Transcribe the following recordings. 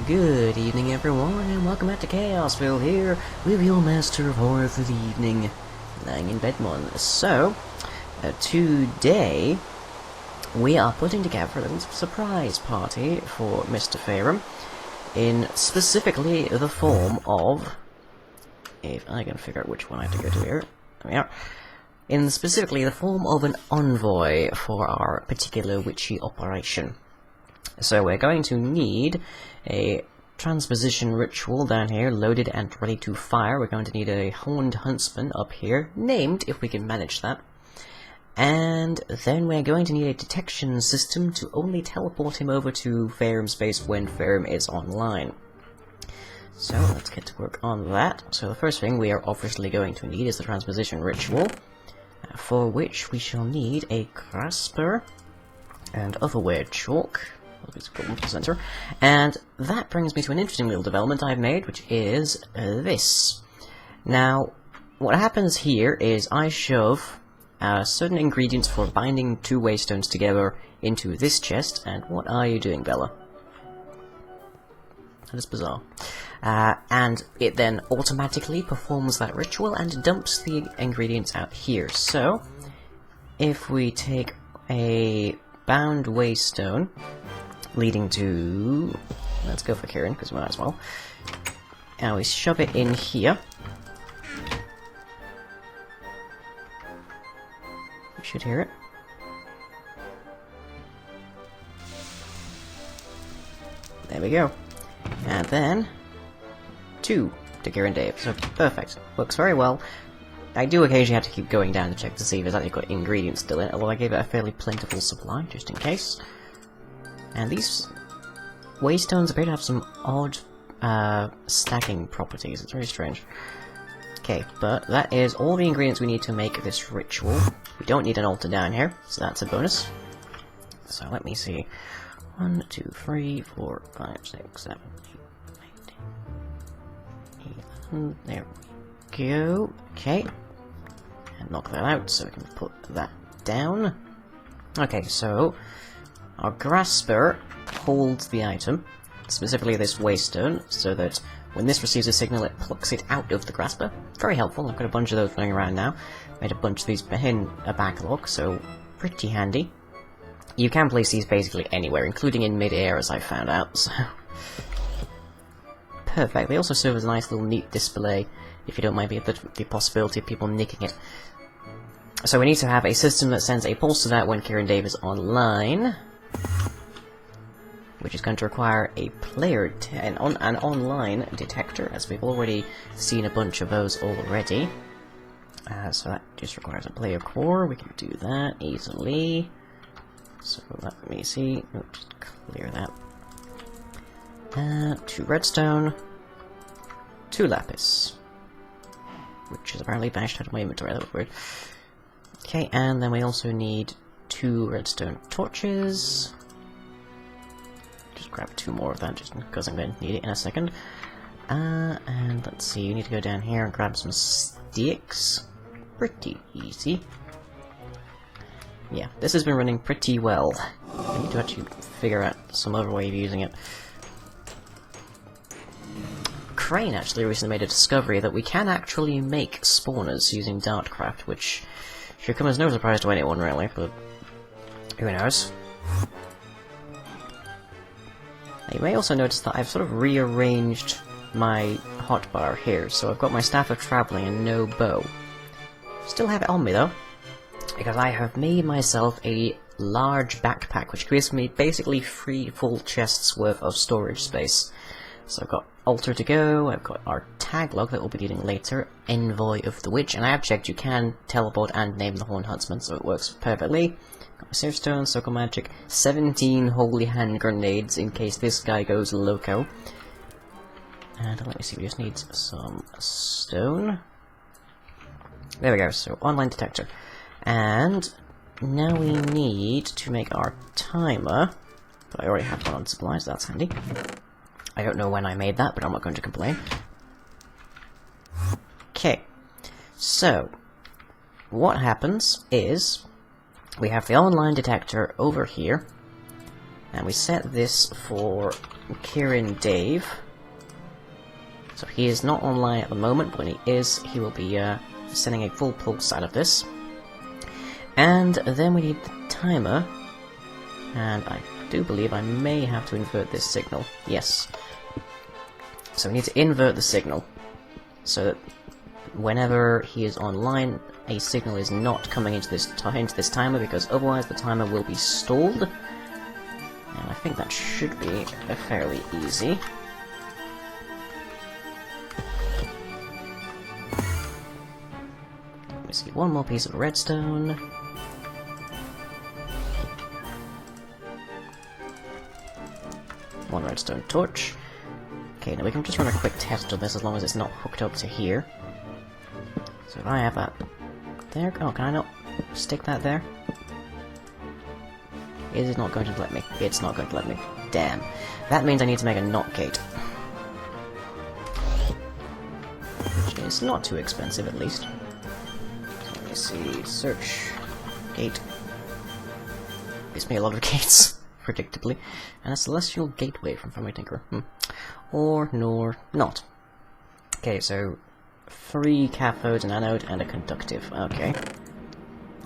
Good evening everyone, and welcome back to Chaosville here, with your master of horror for the evening, lying in bed one. So, today, we are putting together a little surprise party for Mr. Farum, in specifically the form of, if I can figure out which one I have to go to here, there we are, in specifically the form of an envoy for our particular witchy operation. So we're going to need a transposition ritual down here, loaded and ready to fire. We're going to need a horned huntsman up here, named, if we can manage that. And then we're going to need a detection system to only teleport him over to Farum's base when Farum is online. So let's get to work on that. So the first thing we are obviously going to need is the transposition ritual, for which we shall need a grasper and other weird chalk. Center. And that brings me to an interesting little development I've made, which is this. Now, what happens here is I shove certain ingredients for binding two waystones together into this chest, and what are you doing, Bella? That is bizarre. And it then automatically performs that ritual and dumps the ingredients out here. So, if we take a bound waystone leading to, let's go for Kieran, because we might as well, and we shove it in here. You should hear it. There we go. And then, 2 to Kieran Dave. So, perfect. Works very well. I do occasionally have to keep going down to check to see if it's actually got ingredients still in it, although I gave it a fairly plentiful supply, just in case. And these waystones appear to have some odd stacking properties. It's very strange. Okay, but that is all the ingredients we need to make this ritual. We don't need an altar down here, so that's a bonus. So let me see. 1, 2, 3, 4, 5, 6, 7, 8, 9, 10, 11. There we go. Okay. And knock that out so we can put that down. Okay, so our grasper holds the item, specifically this waystone, so that when this receives a signal it plucks it out of the grasper. Very helpful. I've got a bunch of those running around now. Made a bunch of these in a backlog, so pretty handy. You can place these basically anywhere, including in mid-air, as I found out, so perfect. They also serve as a nice little neat display, if you don't mind the possibility of people nicking it. So we need to have a system that sends a pulse to that when Kieran Dave is online, which is going to require a player an online detector, as we've already seen a bunch of those already. So that just requires a player core. We can do that easily. So let me see. Oh, just clear that. 2 redstone, 2 lapis, which is apparently bashed out of my inventory. That was weird. Okay, and then we also need 2 redstone torches. Grab 2 more of that, just because I'm going to need it in a second. And let's see, you need to go down here and grab some sticks. Pretty easy. Yeah, this has been running pretty well. I need to actually figure out some other way of using it. Crane actually recently made a discovery that we can actually make spawners using Dartcraft, which should come as no surprise to anyone really, but who knows. You may also notice that I've sort of rearranged my hotbar here, so I've got my Staff of Travelling and no bow. Still have it on me though, because I have made myself a large backpack, which gives me basically 3 full chests worth of storage space. So I've got altar to go, I've got our tag log that we'll be needing later, Envoy of the Witch, and I have checked you can teleport and name the Horned Huntsman, so it works perfectly. Safe stone, circle magic, 17 holy hand grenades in case this guy goes loco. And let me see, we just need some stone. There we go, so online detector. And now we need to make our timer, but I already have one on supplies, so that's handy. I don't know when I made that, but I'm not going to complain. Okay, so what happens is we have the online detector over here, And we set this for Kieran Dave. So he is not online at the moment, but when he is, he will be sending a full pulse out of this. And then we need the timer, and I do believe I may have to invert this signal. Yes. So we need to invert the signal, so that whenever he is online, a signal is not coming into this timer, because otherwise the timer will be stalled. And I think that should be fairly easy. Let me see, one more piece of redstone. One redstone torch. Okay, now we can just run a quick test of this as long as it's not hooked up to here. So if I have that there, oh, can I not stick that there? Is it not going to let me? It's not going to let me. Damn. That means I need to make a NOT gate. Which is not too expensive, at least. So let me see. Search. Gate. Gives me a lot of gates, predictably. And a celestial gateway from my Tinker. Or, nor, not. Okay, so 3 cathodes, an anode, and a conductive. Okay.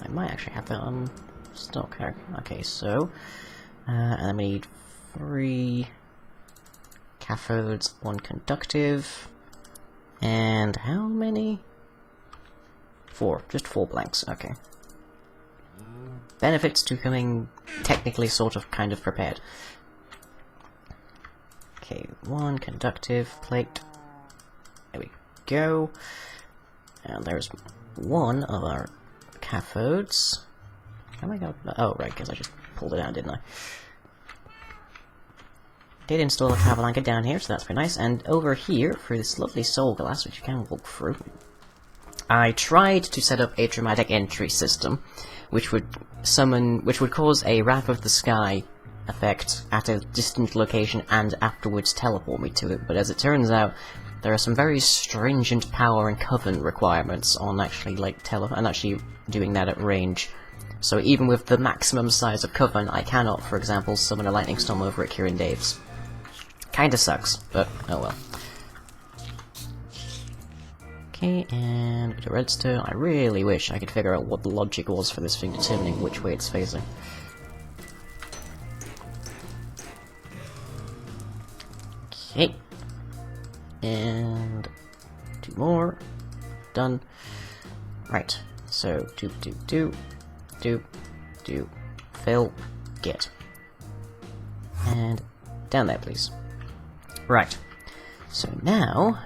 I might actually have that on stock. Okay, so... and then we need 3 cathodes, 1 conductive, and how many? 4. Just 4 blanks. Okay. Benefits to coming technically sort of kind of prepared. Okay, 1 conductive plate. There we go. And there's 1 of our cathodes. How am I going? Oh, right, because I just pulled it out, didn't I? Did install a travel anchor down here, so that's very nice. And over here, for this lovely soul glass, which you can walk through, I tried to set up a dramatic entry system, which would cause a Wrath of the Sky effect at a distant location and afterwards teleport me to it, but as it turns out, there are some very stringent power and coven requirements on actually actually doing that at range. So even with the maximum size of coven, I cannot, for example, summon a lightning storm over at Kieran Dave's. Kinda sucks, but oh well. Okay, and the redstone. I really wish I could figure out what the logic was for this thing determining which way it's facing. Okay. And 2 more. Done. Right. So, fill, get. And down there, please. Right. So now,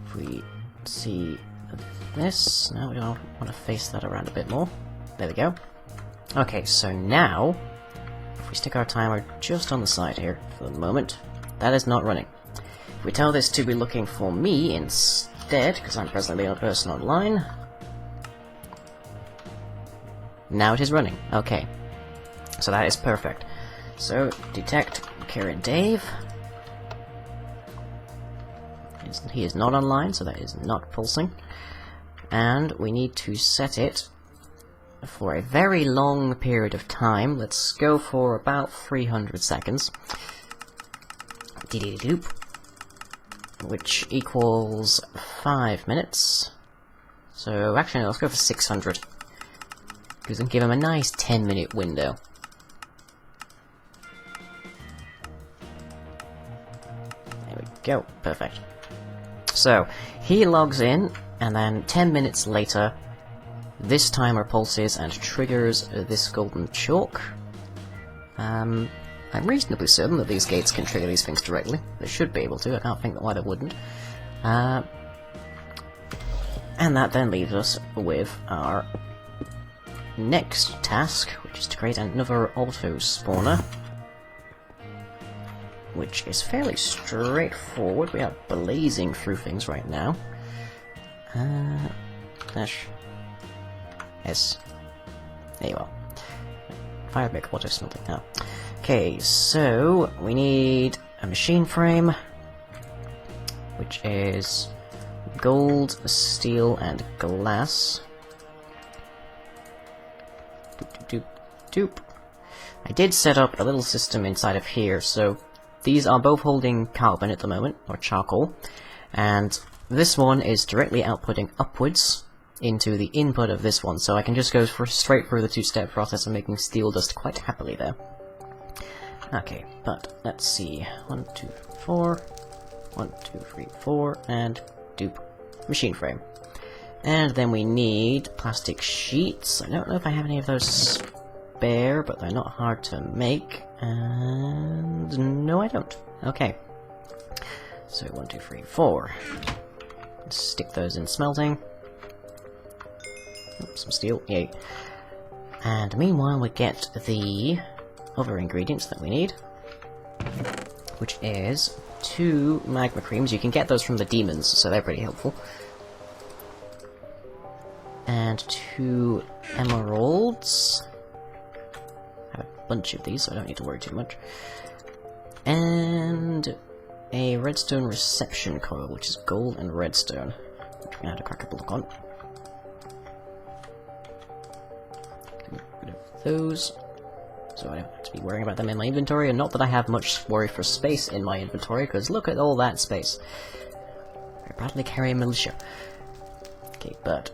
if we see this, now we don't want to face that around a bit more. There we go. Okay, so now, if we stick our timer just on the side here for the moment, that is not running. If we tell this to be looking for me instead, because I'm presently the only person online, now it is running. Okay. So that is perfect. So, detect Kieran Dave. He is not online, so that is not pulsing. And we need to set it for a very long period of time. Let's go for about 300 seconds. Dee-dee-doop. Which equals 5 minutes. So, actually, let's go for 600. Because we can give him a nice 10-minute window. There we go. Perfect. So, he logs in, and then 10 minutes later, this timer pulses and triggers this golden chalk. I'm reasonably certain that these gates can trigger these things directly. They should be able to, I can't think why they wouldn't. And that then leaves us with our next task, which is to create another auto spawner. Which is fairly straightforward. We are blazing through things right now. Dash. Yes. There you are. Fire brick water smelting now. Okay, so we need a machine frame, which is gold, steel, and glass. Doop, doop, doop, doop. I did set up a little system inside of here, so these are both holding carbon at the moment, or charcoal, and this one is directly outputting upwards into the input of this one, so I can just go straight through the two-step process of making steel dust quite happily there. Okay, but let's see. 1, 2, 4. 1, 2, 3, 4, and dupe. Machine frame. And then we need plastic sheets. I don't know if I have any of those spare, but they're not hard to make. And no, I don't. Okay. So 1, 2, 3, 4. Let's stick those in smelting. Oops, some steel. Yay. And meanwhile, we get the other ingredients that we need, which is 2 magma creams. You can get those from the demons, so they're pretty helpful. And 2 emeralds. I have a bunch of these, so I don't need to worry too much. And a redstone reception coil, which is gold and redstone, which we're going to have to crack a block on. Get rid of those, so I don't have to be worrying about them in my inventory, and not that I have much worry for space in my inventory, because look at all that space. I proudly carry a militia. Okay, but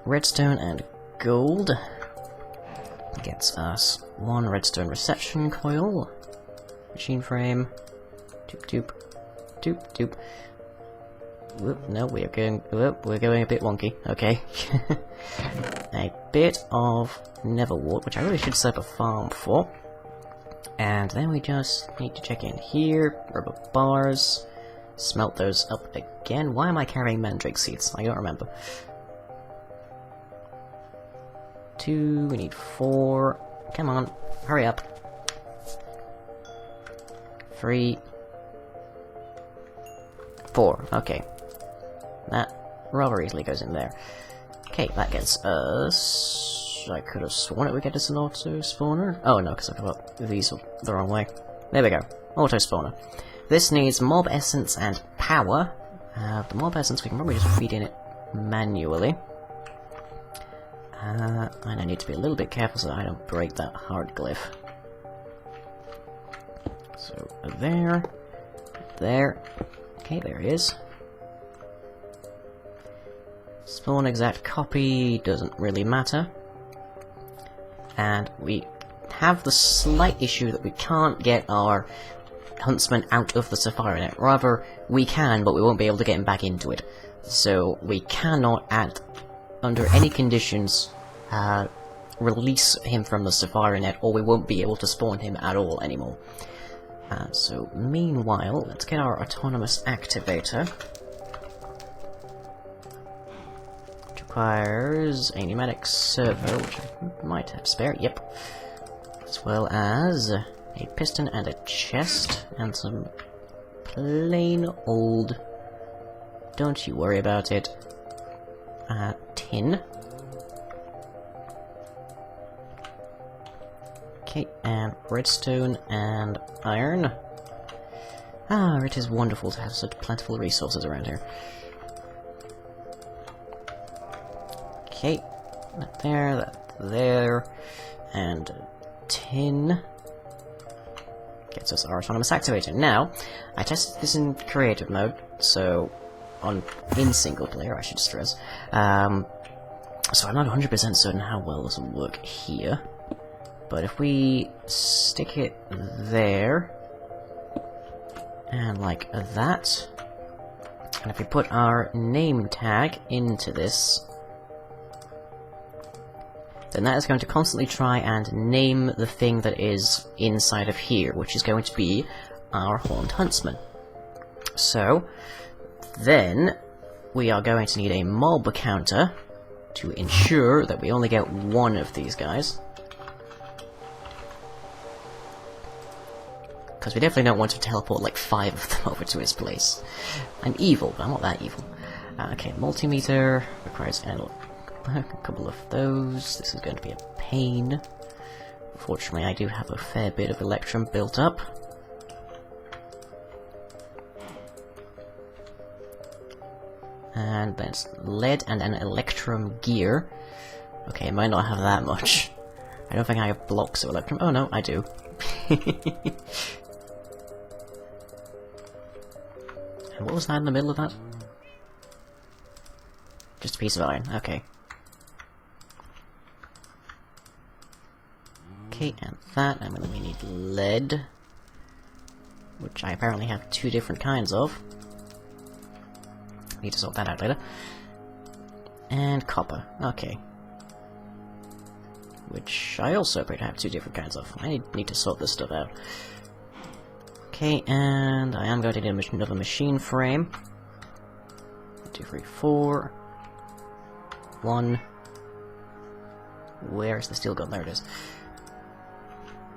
redstone and gold gets us 1 redstone reception coil, machine frame, doop doop, doop doop. Whoop, no, we're going a bit wonky. Okay. A bit of netherwort, which I really should set up a farm for. And then we just need to check in here, rubber bars, smelt those up again. Why am I carrying mandrake seeds? I don't remember. 2, we need 4. Come on, hurry up. 3, 4. Okay. That rather easily goes in there. Okay, that gets us... I could have sworn it would get us an auto spawner. Oh no, because I got these the wrong way. There we go. Auto spawner. This needs mob essence and power. The mob essence we can probably just feed in it manually. And I need to be a little bit careful so that I don't break that hard glyph. So, there. There. Okay, there he is. Spawn exact copy doesn't really matter. And we have the slight issue that we can't get our huntsman out of the Sapphire Net. Rather, we can, but we won't be able to get him back into it. So, we cannot, under any conditions, release him from the Sapphire Net, or we won't be able to spawn him at all anymore. So, meanwhile, let's get our autonomous activator. Which requires a pneumatic servo, which I might have spare, yep. As well as a piston and a chest, and some plain old, don't you worry about it, tin. Okay, and redstone and iron. Ah, it is wonderful to have such plentiful resources around here. Okay, that there, and tin gets us our autonomous activator. Now, I tested this in creative mode, so in single player, I should stress. So I'm not 100% certain how well this will work here. But if we stick it there, and like that, and if we put our name tag into this, then that is going to constantly try and name the thing that is inside of here, which is going to be our Horned Huntsman. So, then, we are going to need a mob counter to ensure that we only get 1 of these guys. Because we definitely don't want to teleport like 5 of them over to his place. I'm evil, but I'm not that evil. Okay, multimeter requires a couple of those. This is going to be a pain. Fortunately, I do have a fair bit of electrum built up. And there's lead and an electrum gear. Okay, I might not have that much. I don't think I have blocks of electrum. Oh no, I do. And what was that in the middle of that? Just a piece of iron, okay. Okay, and that, and then we need lead. Which I apparently have 2 different kinds of. Need to sort that out later. And copper, okay. Which I also appear to have 2 different kinds of. I need to sort this stuff out. Okay, and I am going to need another machine frame. 2, 3, 4. 1. Where's the steel gun? There it is.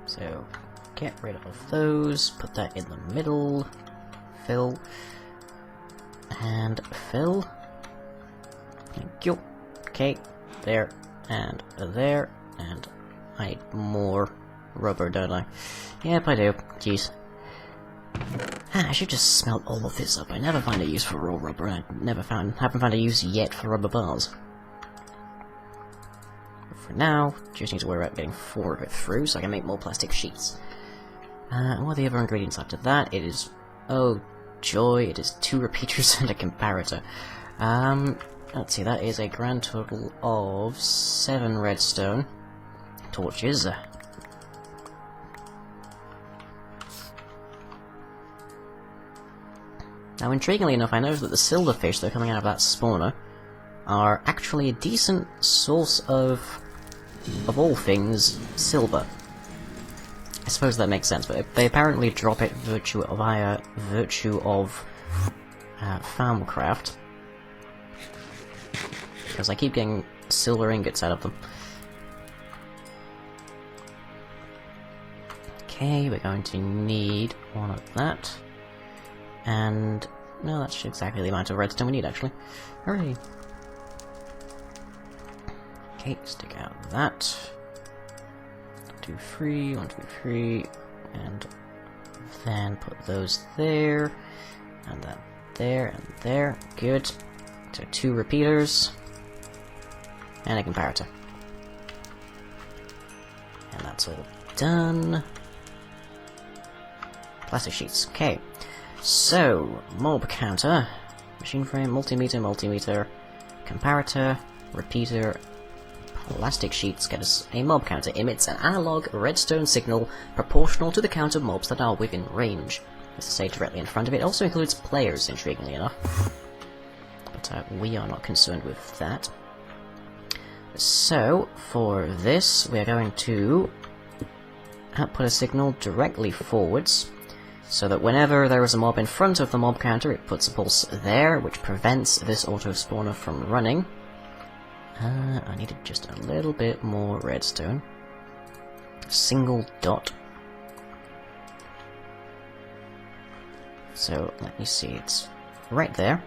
So, get rid of those, put that in the middle, fill, and fill. Thank you. Okay, there, and I need more rubber, don't I? Yep, I do. Jeez. I should just smelt all of this up. I never find a use for raw rubber, and haven't found a use yet for rubber bars. For now, just need to worry about getting 4 of it through so I can make more plastic sheets. And what are the other ingredients after that? It is... oh, joy, it is 2 repeaters and a comparator. Let's see, that is a grand total of 7 redstone torches. Now, intriguingly enough, I noticed that the silverfish that are coming out of that spawner are actually a decent source of all things, silver. I suppose that makes sense, but they apparently drop it via virtue of farmcraft. Because I keep getting silver ingots out of them. Okay, we're going to need 1 of that. And... no, that's exactly the amount of redstone we need, actually. Hooray! Okay, stick out that. 2, 3, 1, 2, 3, and then put those there, and that there, and there. Good. So 2 repeaters, and a comparator. And that's all done. Plastic sheets. Okay. So, mob counter, machine frame, multimeter, comparator, repeater, plastic sheets get us a mob counter. Emits an analog redstone signal proportional to the count of mobs that are within range. As I say, directly in front of it also includes players, intriguingly enough. But we are not concerned with that. So, for this, we are going to output a signal directly forwards, so that whenever there is a mob in front of the mob counter, it puts a pulse there, which prevents this auto-spawner from running. I needed just a little bit more redstone. Single dot. So, let me see, it's right there.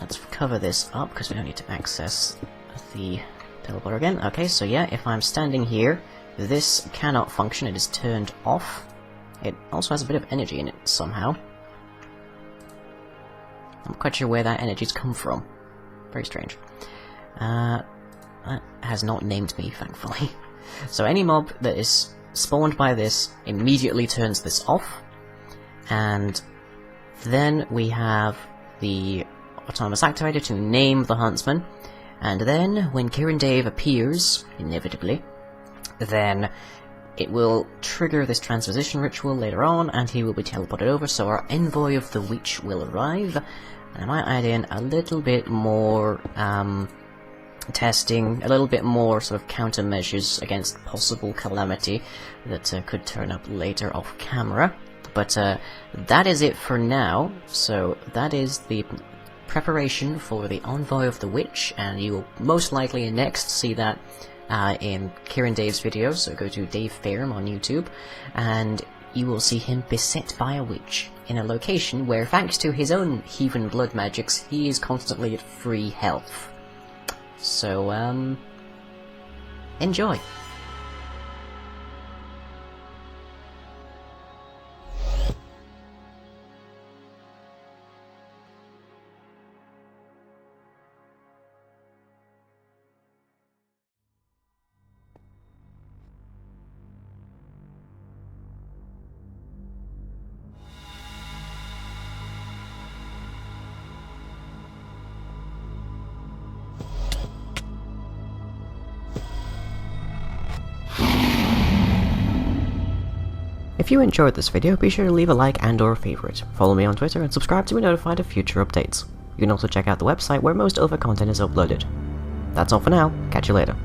Let's cover this up, because we don't need to access the teleporter again. Okay, so yeah, if I'm standing here, this cannot function, it is turned off. It also has a bit of energy in it, somehow. I'm not quite sure where that energy's come from. Very strange. That has not named me, thankfully. So any mob that is spawned by this immediately turns this off. And then we have the autonomous activator to name the huntsman. And then, when Kieran Dave appears, inevitably, then it will trigger this transposition ritual later on, and he will be teleported over, so our Envoy of the Witch will arrive. And I might add in a little bit more testing, a little bit more sort of countermeasures against possible calamity that could turn up later off camera. But that is it for now, so that is the preparation for the Envoy of the Witch, and you will most likely next see that in Kieran Dave's videos, so go to Dave Fairham on YouTube, and you will see him beset by a witch in a location where, thanks to his own heathen blood magics, he is constantly at free health. So, enjoy! if you enjoyed this video, be sure to leave a like and or a favorite. Follow me on Twitter and subscribe to be notified of future updates. You can also check out the website where most of our content is uploaded. That's all for now, catch you later.